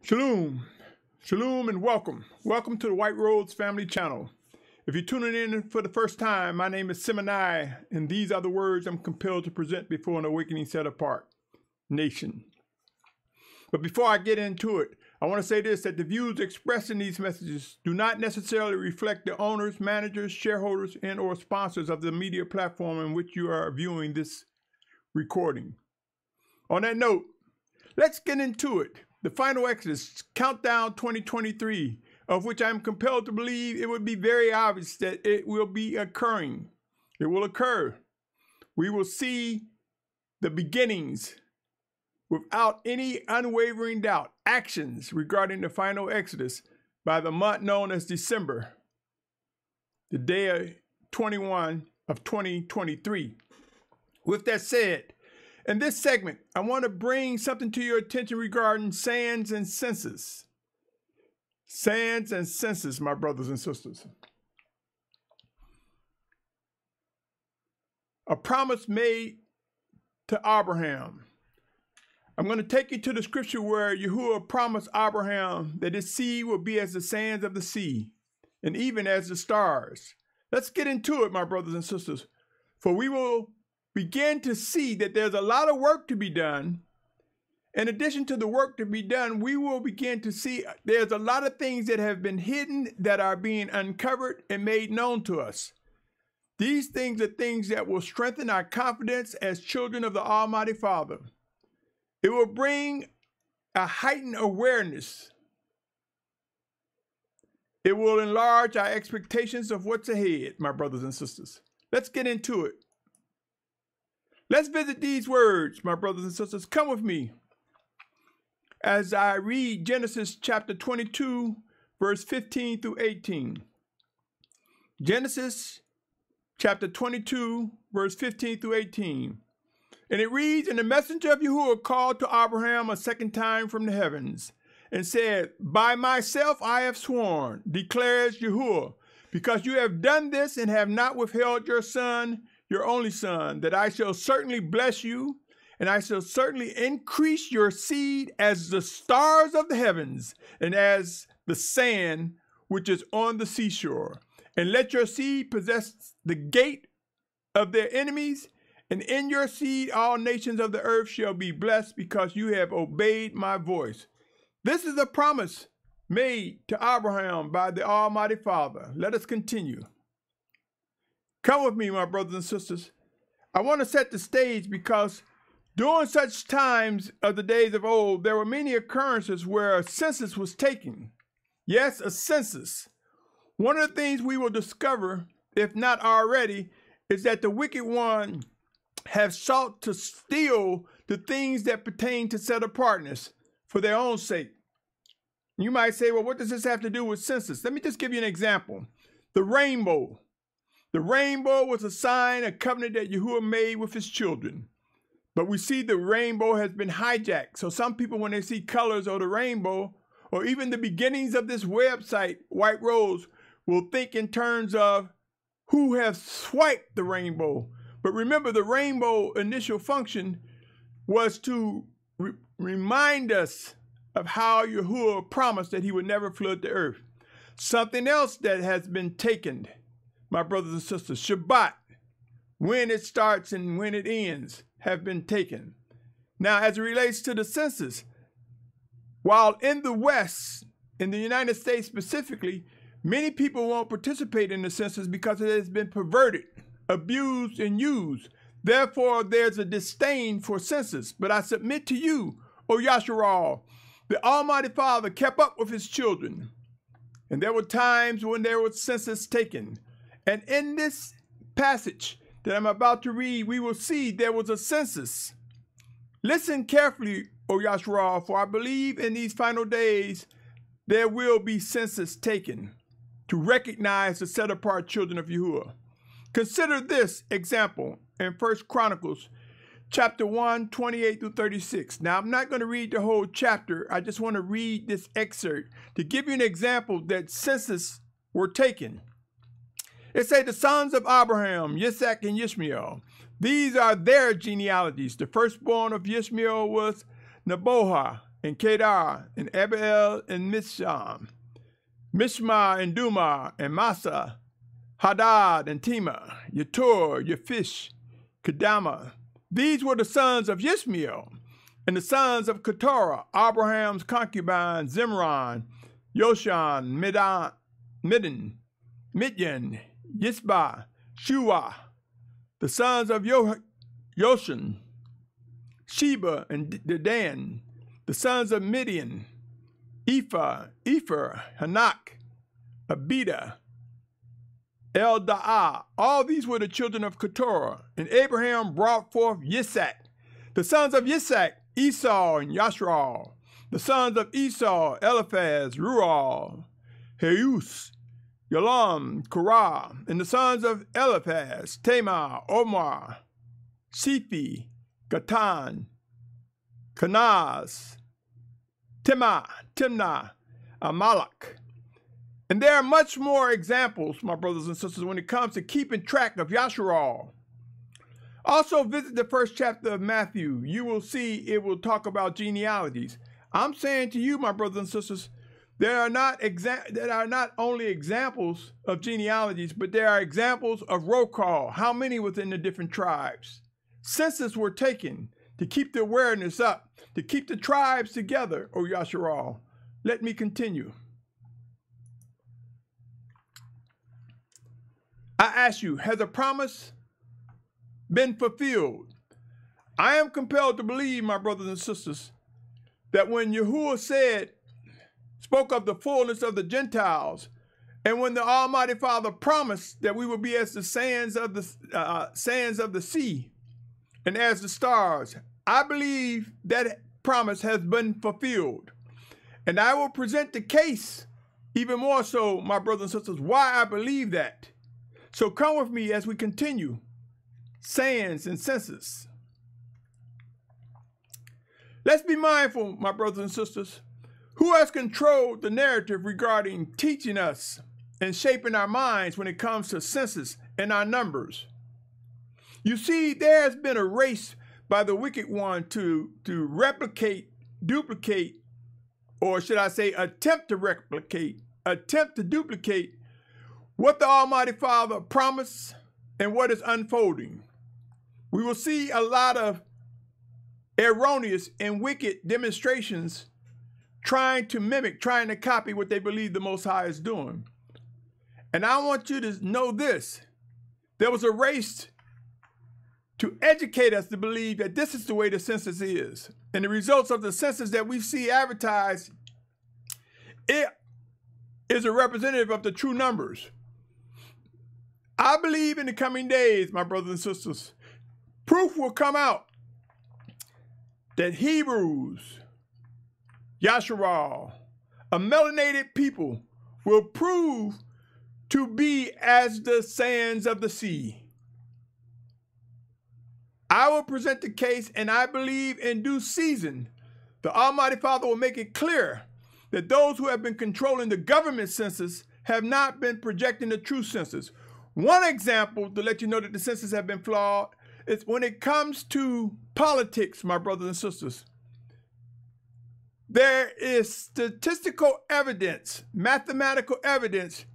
Shalom, Shalom, and welcome. Welcome to the White Rose Family Channel. If you're tuning in for the first time, my name is Symmanayah, and these are the words I'm compelled to present before an awakening set apart nation. But before I get into it, I want to say this, that the views expressed in these messages do not necessarily reflect the owners, managers, shareholders, and or sponsors of the media platform in which you are viewing this recording. On that note, let's get into it. The final Exodus, Countdown 2023, of which I'm compelled to believe it would be very obvious that it will be occurring. It will occur. We will see the beginnings without any unwavering doubt, actions regarding the final Exodus by the month known as December, the day 21 of 2023. With that said, in this segment, I want to bring something to your attention regarding sands and census. Sands and census, my brothers and sisters. A promise made to Abraham. I'm going to take you to the scripture where Yahuah promised Abraham that his seed will be as the sands of the sea, and even as the stars. Let's get into it, my brothers and sisters, for we will begin to see that there's a lot of work to be done. In addition to the work to be done, we will begin to see there's a lot of things that have been hidden that are being uncovered and made known to us. These things are things that will strengthen our confidence as children of the Almighty Father. It will bring a heightened awareness. It will enlarge our expectations of what's ahead, my brothers and sisters. Let's get into it. Let's visit these words, my brothers and sisters. Come with me as I read Genesis chapter 22, verse 15 through 18. Genesis chapter 22, verse 15 through 18. And it reads, "And the messenger of Yahuah called to Abraham a second time from the heavens, and said, By myself I have sworn, declares Yahuah, because you have done this and have not withheld your son, your only son, that I shall certainly bless you, and I shall certainly increase your seed as the stars of the heavens, and as the sand which is on the seashore. And let your seed possess the gate of their enemies, and in your seed all nations of the earth shall be blessed, because you have obeyed my voice." This is a promise made to Abraham by the Almighty Father. Let us continue. Come with me, my brothers and sisters. I want to set the stage because during such times of the days of old, there were many occurrences where a census was taken. Yes, a census. One of the things we will discover, if not already, is that the wicked one have sought to steal the things that pertain to set apartness for their own sake. You might say, well, what does this have to do with census? Let me just give you an example. The rainbow. The rainbow was a sign, a covenant that Yahuah made with his children. But we see the rainbow has been hijacked. So some people, when they see colors or the rainbow, or even the beginnings of this website, White Rose, will think in terms of who has swiped the rainbow. But remember, the rainbow initial function was to remind us of how Yahuah promised that he would never flood the earth. Something else that has been taken, my brothers and sisters, Shabbat, when it starts and when it ends, have been taken. Now, as it relates to the census, while in the West, in the United States specifically, many people won't participate in the census because it has been perverted, abused, and used. Therefore, there's a disdain for census. But I submit to you, O Yashar'al, the Almighty Father kept up with his children. And there were times when there was census taken. And in this passage that I'm about to read, we will see there was a census. Listen carefully, O Yashar'al, for I believe in these final days there will be census taken to recognize the set-apart children of Yahuah. Consider this example in 1 Chronicles chapter 1, 28 through 36. Now, I'm not going to read the whole chapter. I just want to read this excerpt to give you an example that census were taken. It says, the sons of Abraham, Yitzhak, and Ishmael. These are their genealogies. The firstborn of Ishmael was Neboah, and Kedar, and Abel, and Misham, Mishma, and Duma, and Massa, Hadad, and Tema, Yetur, Yephish, Kedama. These were the sons of Yishmael, and the sons of Keturah, Abraham's concubine, Zimran, Yoshan, Midian, Yisbah, Shua, the sons of Yoshan, Sheba, and Dedan, the sons of Midian, Ephah, Hanak, Abida, Elda'ah. All these were the children of Keturah. And Abraham brought forth Yisak. The sons of Yisak, Esau and Yashar'al. The sons of Esau, Eliphaz, Rual, Heus, Yalam, Korah. And the sons of Eliphaz, Tamar, Omar, Sephi, Gatan, Kenaz, Timnah, Amalek. And there are much more examples, my brothers and sisters, when it comes to keeping track of Yashar'al. Also visit the first chapter of Matthew. You will see it will talk about genealogies. I'm saying to you, my brothers and sisters, there are not only examples of genealogies, but there are examples of roll call, how many within the different tribes. Census were taken to keep the awareness up, to keep the tribes together, O Yashar'al. Let me continue. I ask you, has a promise been fulfilled? I am compelled to believe, my brothers and sisters, that when Yahuwah spoke of the fullness of the Gentiles, and when the Almighty Father promised that we would be as the sands of the sea and as the stars, I believe that promise has been fulfilled. And I will present the case even more so, my brothers and sisters, why I believe that. So come with me as we continue. Sands and census. Let's be mindful, my brothers and sisters, who has controlled the narrative regarding teaching us and shaping our minds when it comes to census and our numbers. You see, there has been a race by the wicked one to replicate, duplicate, or should I say attempt to duplicate what the Almighty Father promised and what is unfolding. We will see a lot of erroneous and wicked demonstrations trying to mimic, trying to copy what they believe the Most High is doing. And I want you to know this. There was a race to educate us to believe that this is the way the census is. And the results of the census that we see advertised, it is a representative of the true numbers. I believe in the coming days, my brothers and sisters, proof will come out that Hebrews, Yashar'al, a melanated people, will prove to be as the sands of the sea. I will present the case, and I believe in due season, the Almighty Father will make it clear that those who have been controlling the government census have not been projecting the true census. One example to let you know that the census have been flawed is when it comes to politics, my brothers and sisters. There is statistical evidence, mathematical evidence,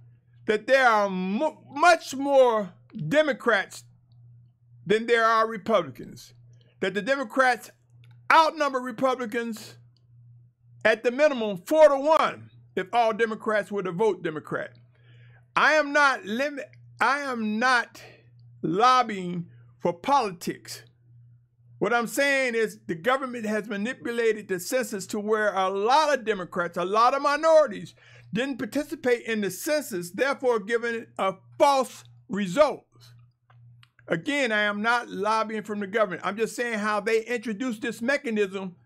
that there are much more Democrats than there are Republicans. That the Democrats outnumber Republicans at the minimum 4-1 if all Democrats were to vote Democrat. I am not lobbying for politics. What I'm saying is the government has manipulated the census to where a lot of Democrats, a lot of minorities didn't participate in the census, therefore giving it a false result. Again, I am not lobbying from the government. I'm just saying how they introduced this mechanism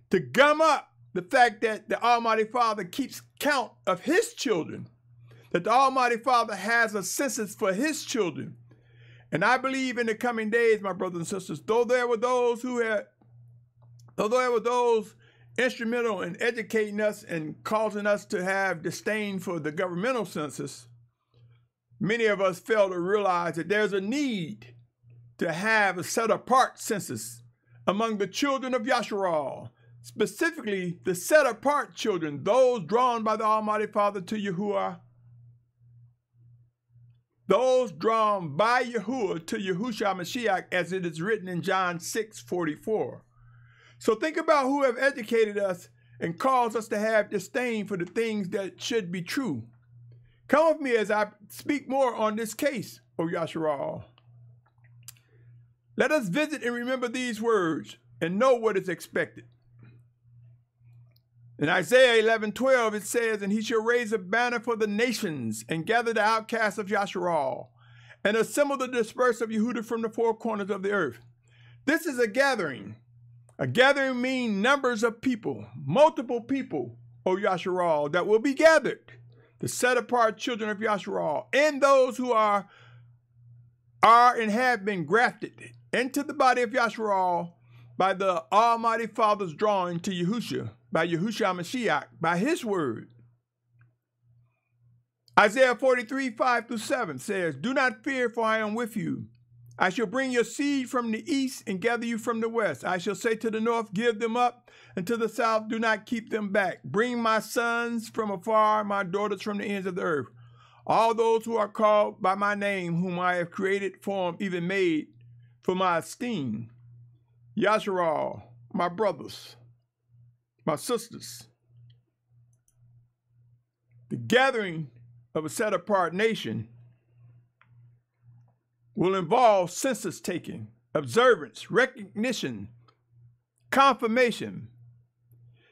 to gum up the fact that the Almighty Father keeps count of his children, that the Almighty Father has a census for his children. And I believe in the coming days, my brothers and sisters, though there were those instrumental in educating us and causing us to have disdain for the governmental census, many of us fail to realize that there's a need to have a set-apart census among the children of Yashar'al, specifically the set-apart children, those drawn by the Almighty Father to Yahuah, those drawn by Yahuah to Yahusha Mashiach, as it is written in John 6:44. So think about who have educated us and caused us to have disdain for the things that should be true. Come with me as I speak more on this case, O Yashar'al. Let us visit and remember these words and know what is expected. In Isaiah 11:12, it says, "And he shall raise a banner for the nations and gather the outcasts of Yashar'al and assemble the dispersed of Yehudah from the four corners of the earth." This is a gathering. A gathering means numbers of people, multiple people, O Yashar'al, that will be gathered. The set-apart children of Yashar'al and those who are and have been grafted into the body of Yashar'al by the Almighty Father's drawing to Yahusha, by Yahusha Mashiach, by his word. Isaiah 43:5-7 says, "Do not fear, for I am with you. I shall bring your seed from the east and gather you from the west. I shall say to the north, give them up, and to the south, do not keep them back. Bring my sons from afar, my daughters from the ends of the earth. All those who are called by my name, whom I have created, formed, even made for my esteem." Yashar'al, my brothers, my sisters, the gathering of a set-apart nation will involve census taking, observance, recognition, confirmation.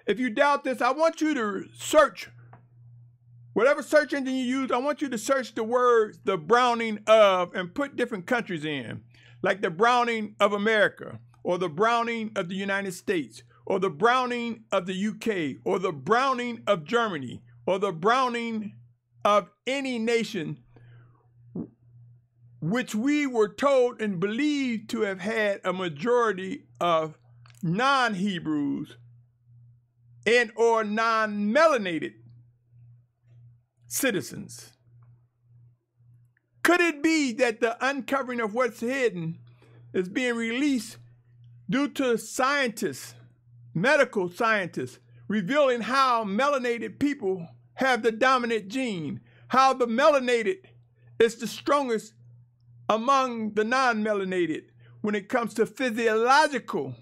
If you doubt this, I want you to search, whatever search engine you use, I want you to search the words, the browning of, and put different countries in, like the browning of America, or the browning of the United States, or the browning of the UK, or the browning of Germany, or the browning of any nation which we were told and believed to have had a majority of non-Hebrews and or non-melanated citizens. Could it be that the uncovering of what's hidden is being released due to scientists, medical scientists, revealing how melanated people have the dominant gene, how the melanated is the strongest among the non-melanated when it comes to physiological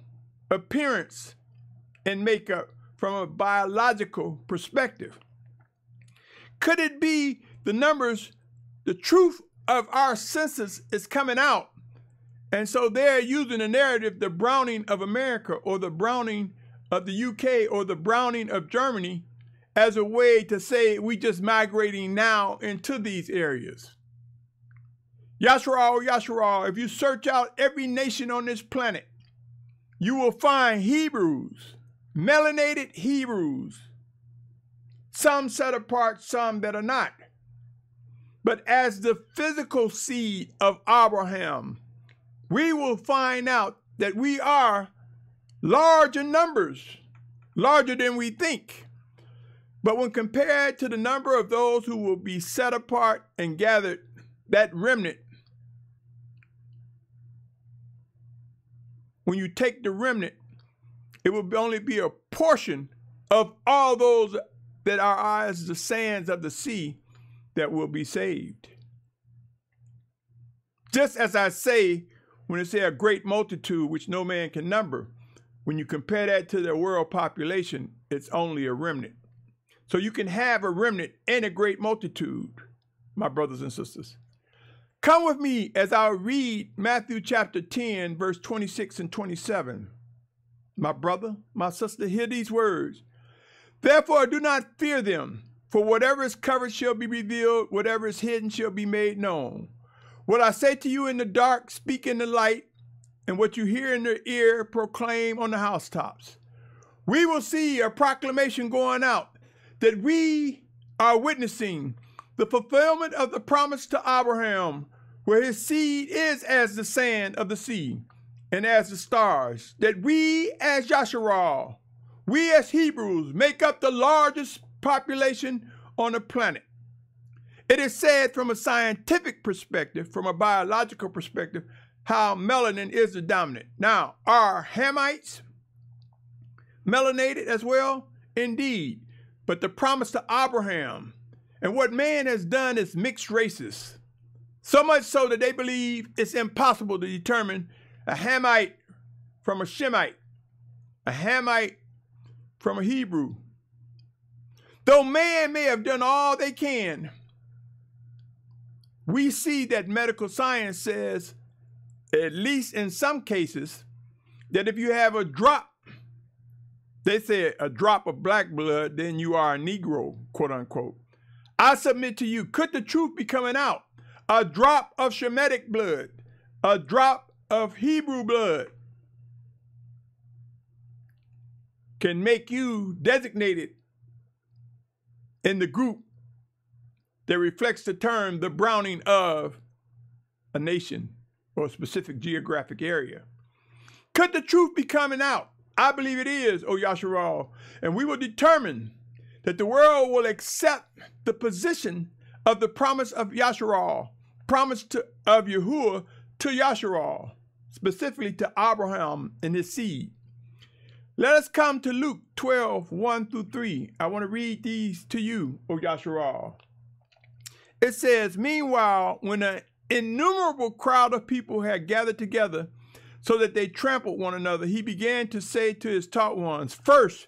appearance and makeup from a biological perspective? Could it be the numbers, the truth of our census is coming out, and so they're using the narrative, the browning of America or the browning of the UK or the browning of Germany, as a way to say we just migrating now into these areas? Yashar'al, Yashar'al, if you search out every nation on this planet, you will find Hebrews, melanated Hebrews, some set apart, some that are not. But as the physical seed of Abraham, we will find out that we are large in numbers, larger than we think. But when compared to the number of those who will be set apart and gathered, that remnant, when you take the remnant, it will only be a portion of all those that are as the sands of the sea that will be saved. Just as I say, when it say a great multitude which no man can number, when you compare that to the world population, it's only a remnant. So you can have a remnant and a great multitude, my brothers and sisters. Come with me as I read Matthew chapter 10, verse 26 and 27. My brother, my sister, hear these words. "Therefore do not fear them, for whatever is covered shall be revealed, whatever is hidden shall be made known. What I say to you in the dark, speak in the light, and what you hear in the ear, proclaim on the housetops." We will see a proclamation going out that we are witnessing the fulfillment of the promise to Abraham, where his seed is as the sand of the sea and as the stars, that we as Yashar'al, we as Hebrews, make up the largest population on the planet. It is said from a scientific perspective, from a biological perspective, how melanin is the dominant. Now, are Hamites, melanated as well? Indeed. But the promise to Abraham and what man has done is mixed races. So much so that they believe it's impossible to determine a Hamite from a Shemite, a Hamite from a Hebrew. Though man may have done all they can, we see that medical science says, at least in some cases, that if you have a drop, they say a drop of black blood, then you are a Negro, quote unquote. I submit to you, could the truth be coming out? A drop of Shemitic blood, a drop of Hebrew blood can make you designated in the group that reflects the term, the browning of a nation or a specific geographic area. Could the truth be coming out? I believe it is, O Yashar'al, and we will determine that the world will accept the position of the promise of Yashar'al, promise of Yahuah to Yashar'al, specifically to Abraham and his seed. Let us come to Luke 12, 1 through 3. I want to read these to you, O Yashar'al. It says, meanwhile, when an innumerable crowd of people had gathered together so that they trampled one another, he began to say to his taught ones, first,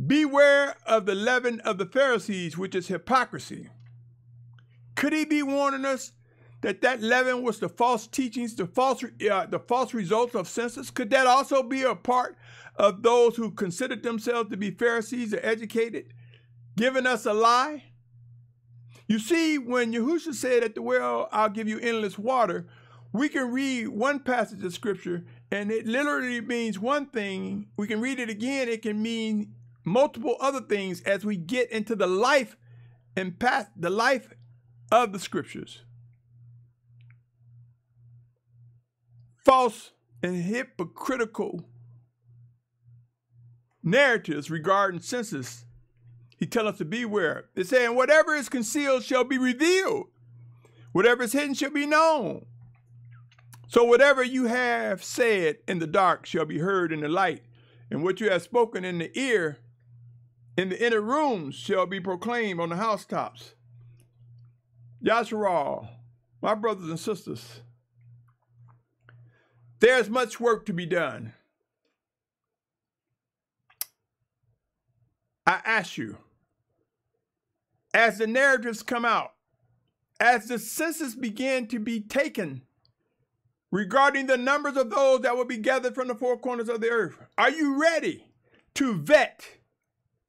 beware of the leaven of the Pharisees, which is hypocrisy. Could he be warning us that that leaven was the false teachings, the false results of census? Could that also be a part of those who considered themselves to be Pharisees or educated, giving us a lie? You see, when Yahusha said at the well, I'll give you endless water, we can read one passage of scripture and it literally means one thing. We can read it again. It can mean multiple other things as we get into the life and path, the life of the scriptures. False and hypocritical narratives regarding census, he tells us to beware. It's saying, whatever is concealed shall be revealed. Whatever is hidden shall be known. So whatever you have said in the dark shall be heard in the light, and what you have spoken in the ear, in the inner rooms, shall be proclaimed on the housetops. Yashar'al, my brothers and sisters, there's much work to be done. I ask you, as the narratives come out, as the census began to be taken regarding the numbers of those that will be gathered from the four corners of the earth, are you ready to vet,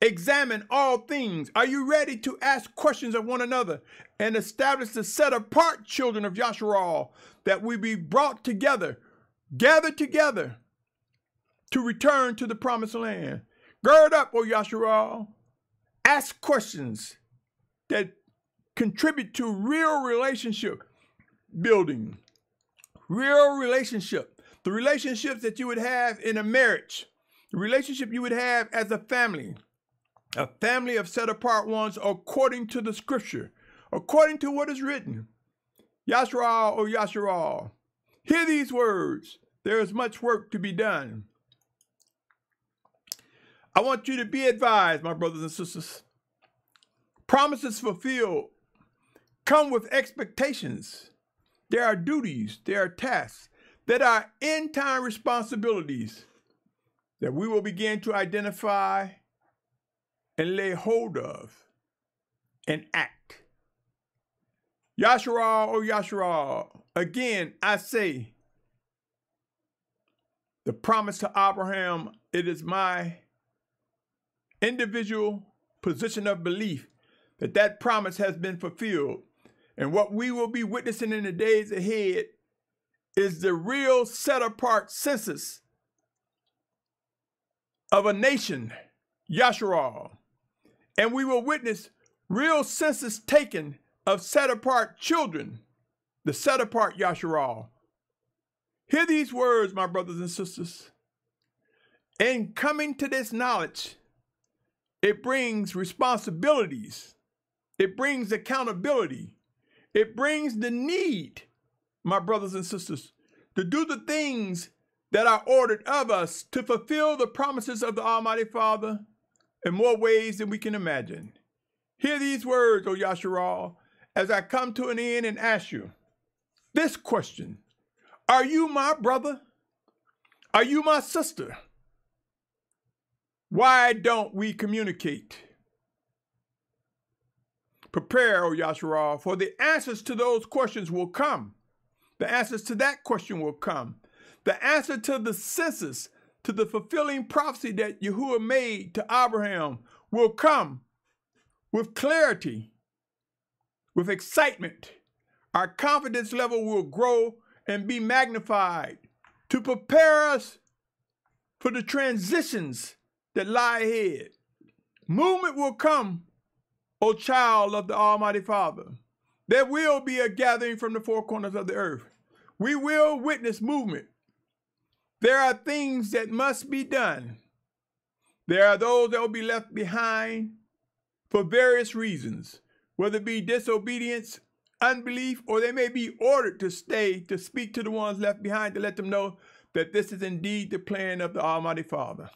examine all things? Are you ready to ask questions of one another and establish the set-apart children of Yashar'al that we be brought together, gathered together to return to the promised land? Gird up, O Yashar'al. Ask questions that contribute to real relationship building, real relationship, the relationships that you would have in a marriage, the relationship you would have as a family of set-apart ones according to the scripture, according to what is written. Yashar'al, O Yashar'al, hear these words. There is much work to be done. I want you to be advised, my brothers and sisters. Promises fulfilled come with expectations. There are duties, there are tasks, that are end-time responsibilities that we will begin to identify and lay hold of and act. Yashar'al, O Yashar'al, again, I say, the promise to Abraham, it is my individual position of belief that that promise has been fulfilled. And what we will be witnessing in the days ahead is the real set-apart census of a nation, Yashar'al. And we will witness real census taken of set-apart children, the set-apart Yashar'al. Hear these words, my brothers and sisters. In coming to this knowledge, it brings responsibilities. It brings accountability. It brings the need, my brothers and sisters, to do the things that are ordered of us to fulfill the promises of the Almighty Father in more ways than we can imagine. Hear these words, O Yashar'al, as I come to an end and ask you this question. Are you my brother? Are you my sister? Why don't we communicate? Prepare, O Yashar'al, for the answers to those questions will come. The answers to that question will come. The answer to the census, to the fulfilling prophecy that Yahuah made to Abraham will come with clarity, with excitement. Our confidence level will grow and be magnified to prepare us for the transitions that lie ahead. Movement will come, O child of the Almighty Father. There will be a gathering from the four corners of the earth. We will witness movement. There are things that must be done. There are those that will be left behind for various reasons, whether it be disobedience, unbelief, or they may be ordered to stay to speak to the ones left behind to let them know that this is indeed the plan of the Almighty Father.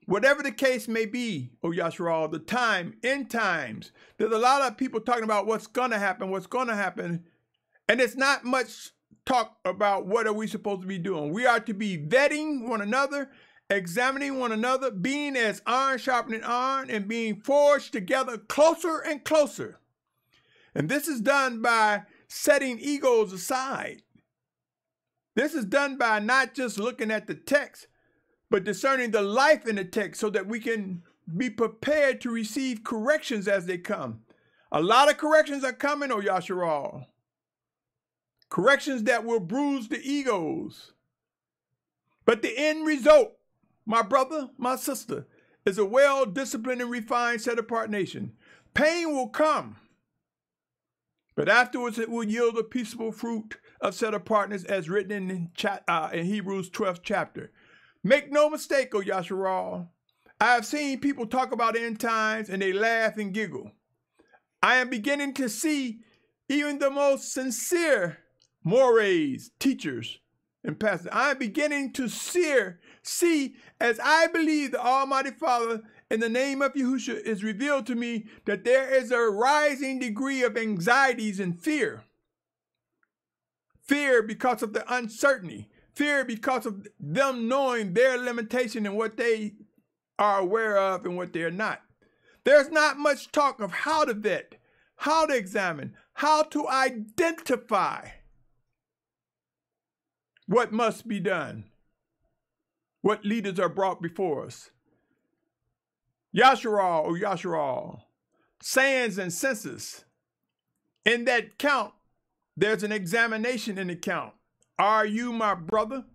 Whatever the case may be, O Yashar'al, the time, end times, there's a lot of people talking about what's going to happen, and it's not much talk about what are we supposed to be doing. We are to be vetting one another, examining one another, being as iron sharpening iron, and being forged together closer and closer. And this is done by setting egos aside. This is done by not just looking at the text, but discerning the life in the text so that we can be prepared to receive corrections as they come. A lot of corrections are coming, O Yashar'al. Corrections that will bruise the egos. But the end result, my brother, my sister, is a well-disciplined and refined, set-apart nation. Pain will come, but afterwards it will yield a peaceable fruit of set-apartness as written in Hebrews 12th chapter. Make no mistake, O Yashar'al, I have seen people talk about end times and they laugh and giggle. I am beginning to see even the most sincere mores, teachers, and pastors. I am beginning to see as I believe the Almighty Father in the name of Yahusha is revealed to me that there is a rising degree of anxieties and fear. Fear because of the uncertainty. Fear because of them knowing their limitation and what they are aware of and what they're not. There's not much talk of how to vet, how to examine, how to identify what must be done, what leaders are brought before us. Yashar'al, O Yashar'al, sands and census. In that count, there's an examination in the count. Are you my brother?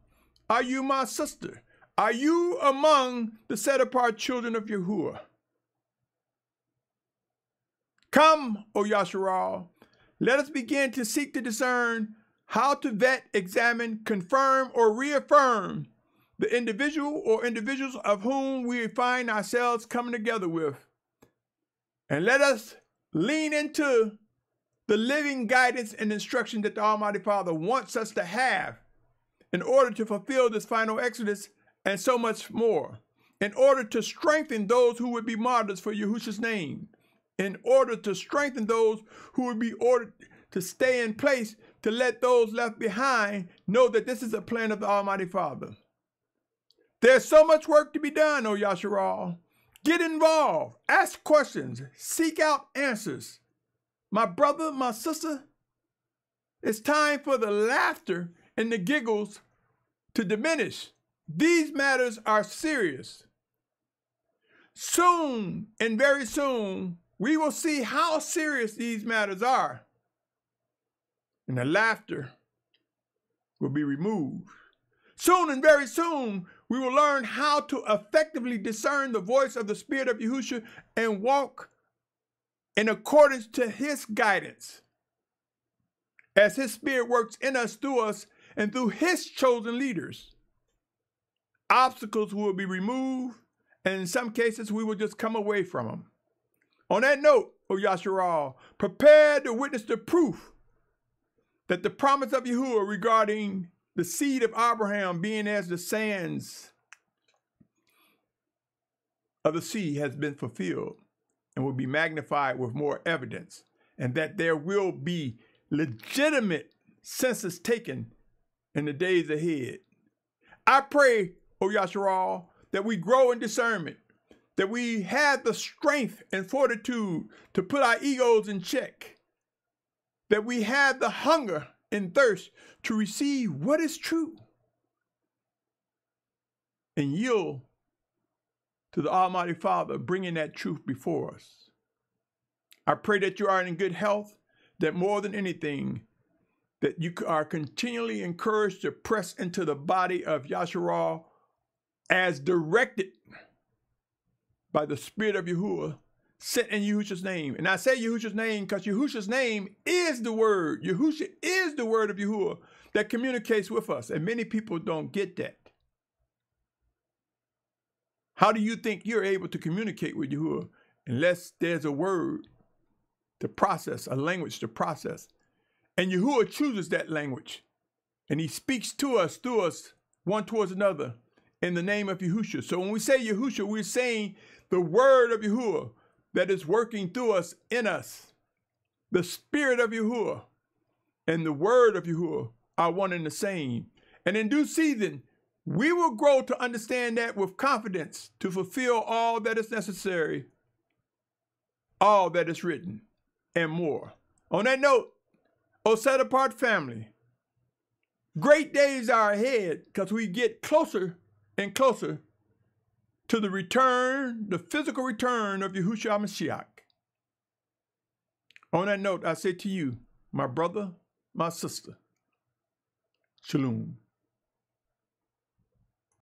Are you my sister? Are you among the set-apart children of Yahuah? Come, O Yashar'al, let us begin to seek to discern how to vet, examine, confirm, or reaffirm the individual or individuals of whom we find ourselves coming together with. And let us lean into the living guidance and instruction that the Almighty Father wants us to have in order to fulfill this final exodus and so much more, in order to strengthen those who would be martyrs for Yahusha's name, in order to strengthen those who would be ordered to stay in place, to let those left behind know that this is a plan of the Almighty Father. There's so much work to be done, O Yashar'al. Get involved, ask questions, seek out answers. My brother, my sister, it's time for the laughter and the giggles to diminish. These matters are serious. Soon, and very soon, we will see how serious these matters are. And the laughter will be removed. Soon and very soon, we will learn how to effectively discern the voice of the Spirit of Yahusha and walk in accordance to his guidance, as his Spirit works in us, through us, and through his chosen leaders. Obstacles will be removed, and in some cases, we will just come away from them. On that note, O Yashar'al, prepare to witness the proof that the promise of Yahuah regarding the seed of Abraham being as the sands of the sea has been fulfilled and will be magnified with more evidence, and that there will be legitimate census taken in the days ahead. I pray, O Yashar'al, that we grow in discernment, that we have the strength and fortitude to put our egos in check, that we have the hunger and thirst to receive what is true and yield to the Almighty Father, bringing that truth before us. I pray that you are in good health, that more than anything, that you are continually encouraged to press into the body of Yashar'al as directed by the Spirit of Yahuah, sent in Yahusha's name. And I say Yahusha's name because Yahusha's name is the word. Yahusha is the word of Yahuah that communicates with us. And many people don't get that. How do you think you're able to communicate with Yahuah unless there's a word to process, a language to process? And Yahuah chooses that language. And he speaks to us, through us, one towards another, in the name of Yahusha. So when we say Yahusha, we're saying the word of Yahuah that is working through us, in us. The Spirit of Yahuah and the word of Yahuah are one and the same. And in due season, we will grow to understand that with confidence to fulfill all that is necessary, all that is written, and more. On that note, O set apart family, great days are ahead because we get closer and closer to the return, the physical return of Yahusha HaMashiach. On that note, I say to you, my brother, my sister, Shalum.